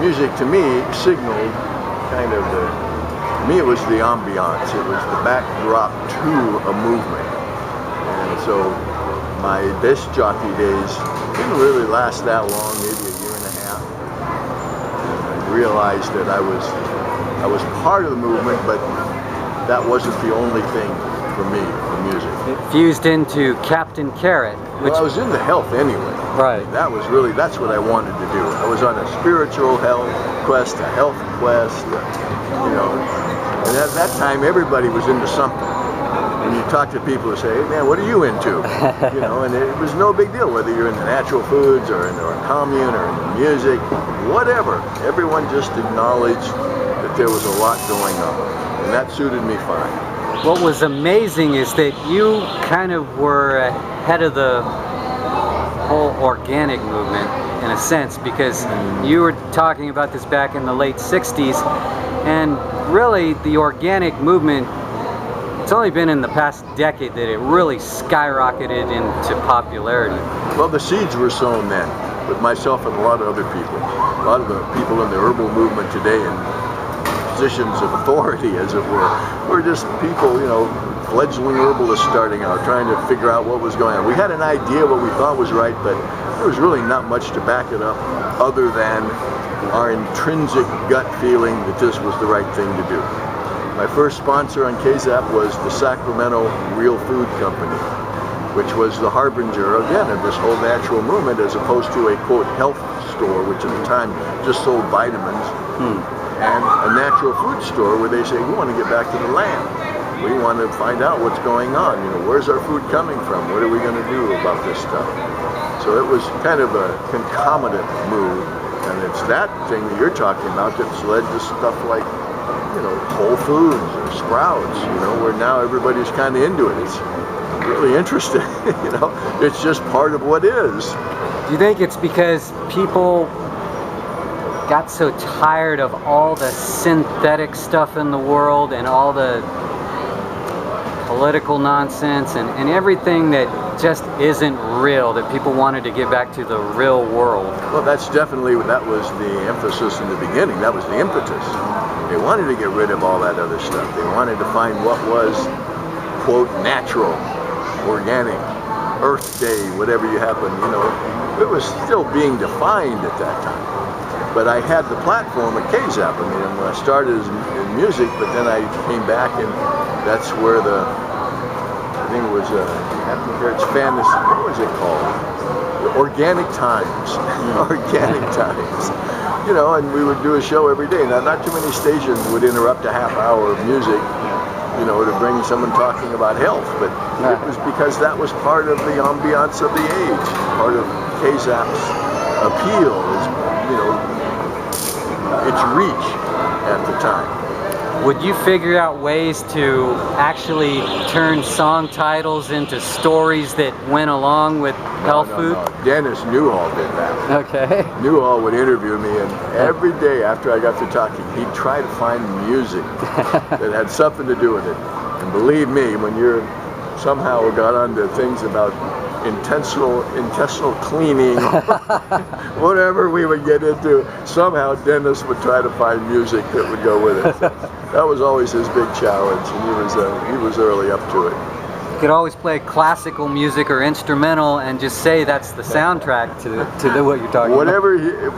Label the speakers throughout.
Speaker 1: music to me signaled kind of to me it was the ambiance, it was the backdrop to a movement. And so my disc jockey days didn't really last that long, maybe a year and a half. I realized that I was part of the movement, but that wasn't the only thing for me, the music.
Speaker 2: It fused into Captain Carot.
Speaker 1: Well, I was into health anyway.
Speaker 2: Right.
Speaker 1: That's what I wanted to do. I was on a spiritual health quest, a health quest, you know. And at that time, everybody was into something. When you talk to people who say, hey man, what are you into? You know, and it was no big deal whether you're into natural foods or into a commune or into music, whatever. Everyone just acknowledged that there was a lot going on. And that suited me fine.
Speaker 2: What was amazing is that you kind of were ahead of the whole organic movement in a sense, because you were talking about this back in the late 60s, and really the organic movement, it's only been in the past decade that it really skyrocketed into popularity.
Speaker 1: Well, the seeds were sown then, with myself and a lot of other people. A lot of the people in the herbal movement today and positions of authority, as it were just people, you know, fledgling herbalists starting out, trying to figure out what was going on. We had an idea what we thought was right, but there was really not much to back it up other than our intrinsic gut feeling that this was the right thing to do. My first sponsor on KZAP was the Sacramento Real Food Company, which was the harbinger, again, of this whole natural movement, as opposed to a, quote, health store, which at the time just sold vitamins. And a natural food store where they say, we want to get back to the land. We want to find out what's going on. You know, where's our food coming from? What are we going to do about this stuff? So it was kind of a concomitant move. And it's that thing that you're talking about that's led to stuff like, you know, Whole Foods or Sprouts, you know, where now everybody's kind of into it. It's really interesting, you know. It's just part of what is.
Speaker 2: Do you think it's because people got so tired of all the synthetic stuff in the world and all the political nonsense and everything that just isn't real, that people wanted to get back to the real world?
Speaker 1: Well, that's definitely, that was the emphasis in the beginning. That was the impetus. They wanted to get rid of all that other stuff. They wanted to find what was, quote, natural, organic, Earth Day, whatever you happen, you know. It was still being defined at that time. But I had the platform at KZAP. I mean, I started in music, but then I came back, and that's where I think it was Captain Carot's fantasy, what was it called? The Organic Times. Organic Times. You know, and we would do a show every day. Now, not too many stations would interrupt a half hour of music, you know, to bring someone talking about health, but it was because that was part of the ambiance of the age, part of KZAP's appeal, is, you know, its reach at the time.
Speaker 2: Would you figure out ways to actually turn song titles into stories that went along with health food?
Speaker 1: No. Dennis Newhall did that.
Speaker 2: Okay.
Speaker 1: Newhall would interview me, and every day after I got to talking, he'd try to find music that had something to do with it. And believe me, when you're somehow got onto things about intestinal cleaning, whatever we would get into, somehow Dennis would try to find music that would go with it. So that was always his big challenge, and he was early up to it.
Speaker 2: You could always play classical music or instrumental and just say that's the soundtrack to what you're talking about.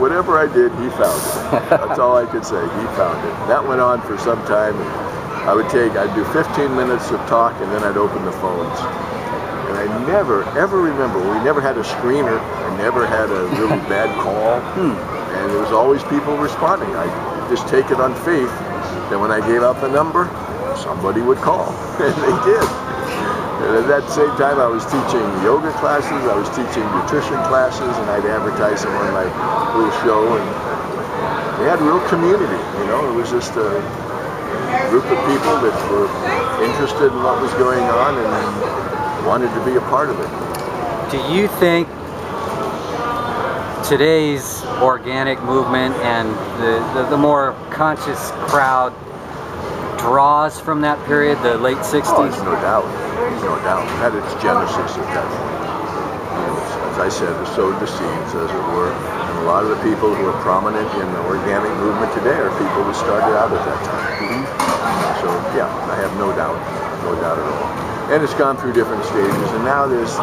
Speaker 1: Whatever I did, he found it. That's all I could say. He found it. That went on for some time. I'd do 15 minutes of talk, and then I'd open the phones. And I never, ever remember, we never had a screener, I never had a really bad call, and there was always people responding. I just take it on faith that when I gave out the number, somebody would call, and they did. And at that same time, I was teaching yoga classes, I was teaching nutrition classes, and I'd advertise them on my little show, and we had a real community, you know. It was just a group of people that were interested in what was going on and wanted to be a part of it.
Speaker 2: Do you think today's organic movement and the more conscious crowd draws from that period, the late 60s?
Speaker 1: Oh, there's no doubt. There's no doubt. It had its genesis at that point. as I said, sowed the seeds, as it were. And a lot of the people who are prominent in the organic movement today are people who started out at that time. So yeah, I have no doubt at all. And it's gone through different stages, and now there's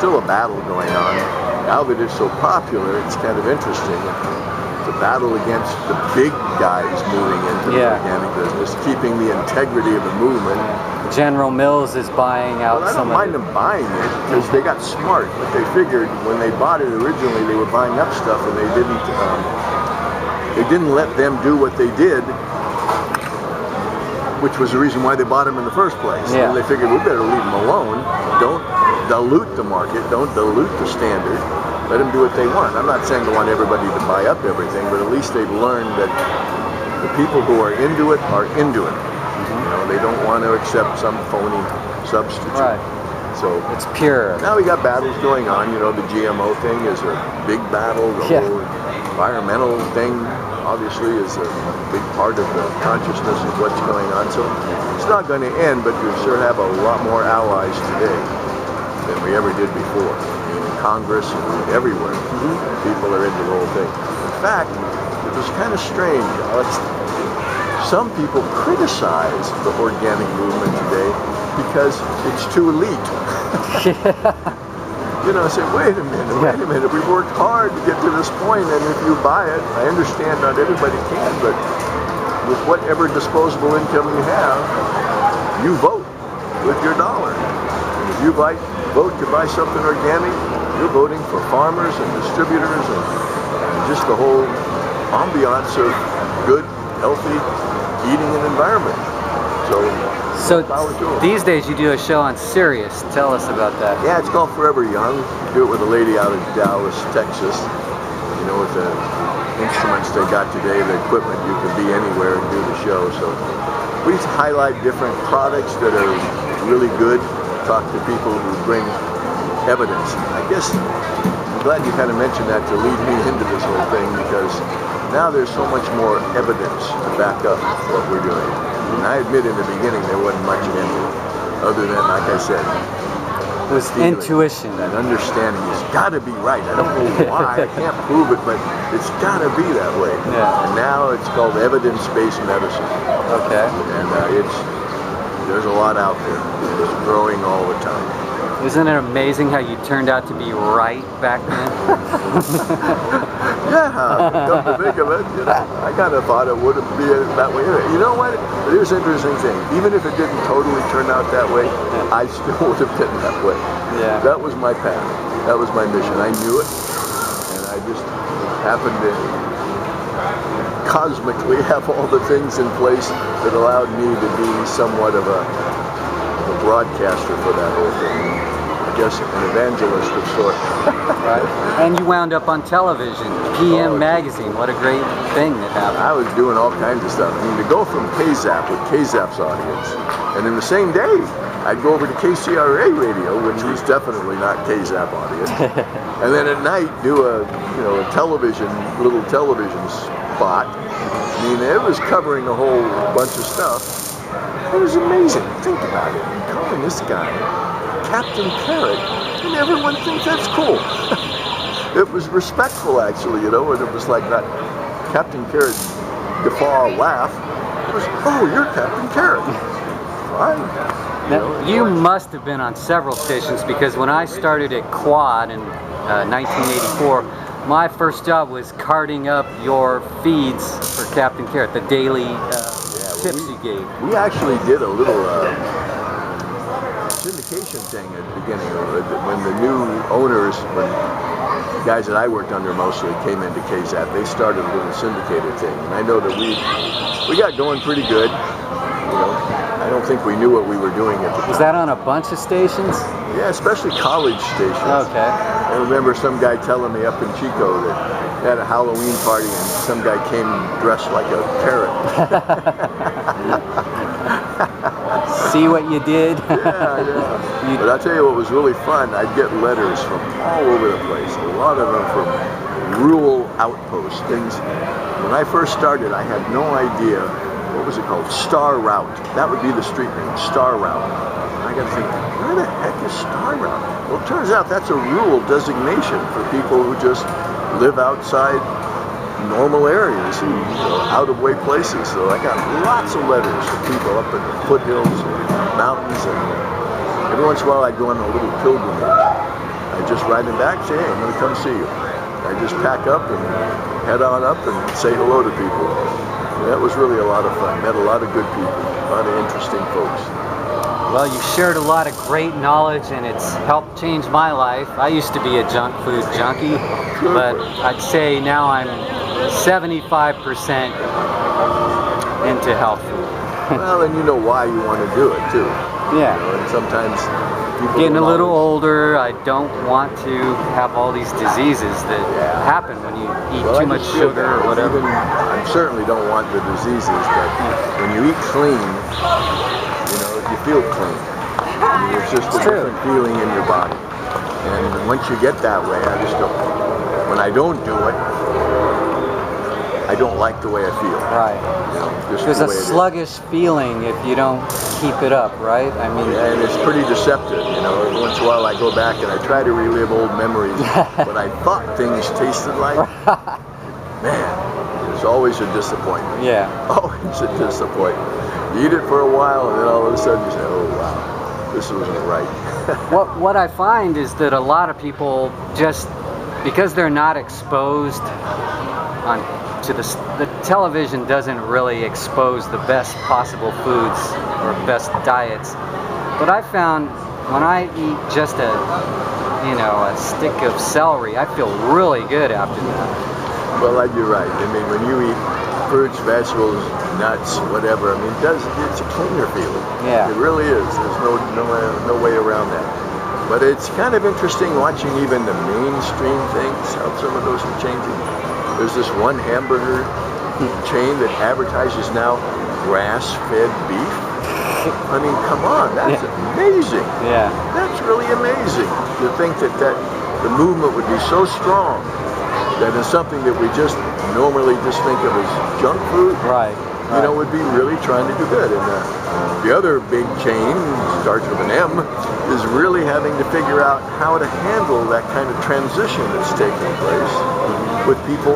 Speaker 1: still a battle going on. Now that it's so popular, it's kind of interesting. The battle against the big guys moving into the organic business, keeping the integrity of the movement.
Speaker 2: General Mills is buying out
Speaker 1: some of it. I don't mind them buying it because they got smart, but they figured when they bought it originally, they were buying up stuff, and they didn't let them do what they did, which was the reason why they bought them in the first place.
Speaker 2: Yeah.
Speaker 1: And they figured we better leave them alone. Don't dilute the market. Don't dilute the standard. Let them do what they want. I'm not saying I want everybody to buy up everything, but at least they've learned that the people who are into it are into it. You know, they don't want to accept some phony substitute.
Speaker 2: Right.
Speaker 1: So
Speaker 2: it's pure.
Speaker 1: Now we got battles going on. You know, the GMO thing is a big battle. The whole environmental thing, obviously, is a big part of the consciousness of what's going on. So it's not going to end, but we sure have a lot more allies today than we ever did before. In Congress and everywhere, people are into the whole thing. In fact, it was kind of strange, Alex. Some people criticize the organic movement today because it's too elite. You know, say, wait a minute, we've worked hard to get to this point, and if you buy it, I understand not everybody can, but with whatever disposable income you have, you vote with your dollar. And if you vote to buy something organic, you're voting for farmers and distributors and just the whole ambiance of good, healthy eating and environment.
Speaker 2: So these days you do a show on Sirius. Tell us about that.
Speaker 1: Yeah, it's called Forever Young. We do it with a lady out of Dallas, Texas. You know, with the instruments they got today, the equipment, you can be anywhere and do the show. So we highlight different products that are really good, talk to people who bring evidence. I guess I'm glad you kind of mentioned that to lead me into this whole thing, because now there's so much more evidence to back up what we're doing. And I admit in the beginning there wasn't much in it, other than, like I said,
Speaker 2: it was intuition.
Speaker 1: That understanding has got to be right. I don't know why, I can't prove it, but it's got to be that way.
Speaker 2: Yeah.
Speaker 1: And now it's called evidence-based medicine.
Speaker 2: Okay.
Speaker 1: And there's a lot out there. It's growing all the time.
Speaker 2: Isn't it amazing how you turned out to be right back then?
Speaker 1: Yeah, come to think of it, you know, I kind of thought it wouldn't be that way. You know what? But here's an interesting thing. Even if it didn't totally turn out that way, I still would have been that way.
Speaker 2: Yeah.
Speaker 1: That was my path. That was my mission. I knew it, and I just happened to cosmically have all the things in place that allowed me to be somewhat of a broadcaster for that whole thing. I guess an evangelist of sorts.
Speaker 2: Right. And you wound up on television, PM Magazine. What a great thing that happened.
Speaker 1: I was doing all kinds of stuff. I mean, to go from KZAP with KZAP's audience, and in the same day, I'd go over to KCRA radio, which was definitely not KZAP audience, and then at night do a little television spot. I mean, it was covering a whole bunch of stuff. It was amazing. Think about it. I'm calling this guy Captain Carot, and everyone thinks that's cool. It was respectful, actually, you know, and it was like that Captain Carot guffaw laugh. It was, oh, you're Captain Carot. Fine.
Speaker 2: Now, you must have been on several stations, because when I started at Quad in 1984, my first job was carting up your feeds for Captain Carot, the daily tips you gave.
Speaker 1: We actually did a little syndication thing at the beginning of it. When the new owners, when the guys that I worked under mostly came into KZAP, they started a little syndicated thing. And I know that we got going pretty good. You know, I don't think we knew what we were doing at the time.
Speaker 2: Was that on a bunch of stations?
Speaker 1: Yeah, especially college stations.
Speaker 2: Okay.
Speaker 1: I remember some guy telling me up in Chico that they had a Halloween party and some guy came dressed like a carrot.
Speaker 2: See what you did?
Speaker 1: Yeah. But I'll tell you what was really fun. I'd get letters from all over the place. A lot of them from rural outposts. Things. When I first started, I had no idea. What was it called? Star Route. That would be the street name, Star Route. And I got to think, where the heck is Star Route? Well, it turns out that's a rural designation for people who just live outside normal areas, and, out-of-way places. So I got lots of letters from people up in the foothills, mountains, and every once in a while I go on a little pilgrimage. I just write them back, say, hey, I'm going to come see you. I just pack up and head on up and say hello to people. That was really a lot of fun. Met a lot of good people, a lot of interesting folks.
Speaker 2: Well, you shared a lot of great knowledge, and it's helped change my life. I used to be a junk food junkie, but I'd say now I'm 75% into health food.
Speaker 1: Well, and you know why you want to do it too.
Speaker 2: Yeah.
Speaker 1: And sometimes people
Speaker 2: Getting a
Speaker 1: don't
Speaker 2: little
Speaker 1: always-
Speaker 2: older, I don't want to have all these diseases that happen when you eat
Speaker 1: Well,
Speaker 2: too
Speaker 1: I
Speaker 2: much
Speaker 1: just feel
Speaker 2: sugar
Speaker 1: that.
Speaker 2: or whatever.
Speaker 1: I certainly don't want the diseases, but when you eat clean, you feel clean. It's just a different feeling in your body. And once you get that way, I just don't. When I don't do it, I don't like the way I feel.
Speaker 2: Right.
Speaker 1: Just
Speaker 2: There's
Speaker 1: the
Speaker 2: a
Speaker 1: way it is.
Speaker 2: sluggish feeling if you don't keep it up, right? I mean,
Speaker 1: And it's pretty deceptive, Every once in a while I go back and I try to relive old memories, but I thought things tasted like. Man, it's always a disappointment.
Speaker 2: yeah.
Speaker 1: Always a disappointment. You eat it for a while, and then all of a sudden you say, "Oh wow, this wasn't right."
Speaker 2: What I find is that a lot of people just because they're not exposed to the television doesn't really expose the best possible foods or best diets. But I found when I eat just a stick of celery, I feel really good after that.
Speaker 1: Well, you're right. I mean, when you eat fruits, vegetables, nuts, whatever, it's a cleaner feeling.
Speaker 2: Yeah.
Speaker 1: It really is. There's no way around that. But it's kind of interesting watching even the mainstream things, how some of those are changing. There's this one hamburger chain that advertises now grass-fed beef. I mean, come on, that's amazing.
Speaker 2: Yeah.
Speaker 1: That's really amazing to think that the movement would be so strong that is something that we just normally just think of as junk food.
Speaker 2: Right.
Speaker 1: Would be really trying to do good. And the other big chain, starts with an M, is really having to figure out how to handle that kind of transition that's taking place with people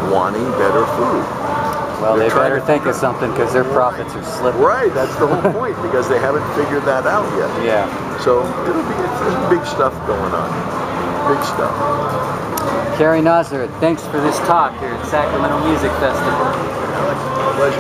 Speaker 1: wanting better food.
Speaker 2: Well, they better think of something because their profits are slipping.
Speaker 1: Right, that's the whole point, because they haven't figured that out yet.
Speaker 2: Yeah.
Speaker 1: So there's big stuff going on. Big stuff.
Speaker 2: Cary Nosler, thanks for this talk here at Sacramento Music Festival.
Speaker 1: Pleasure.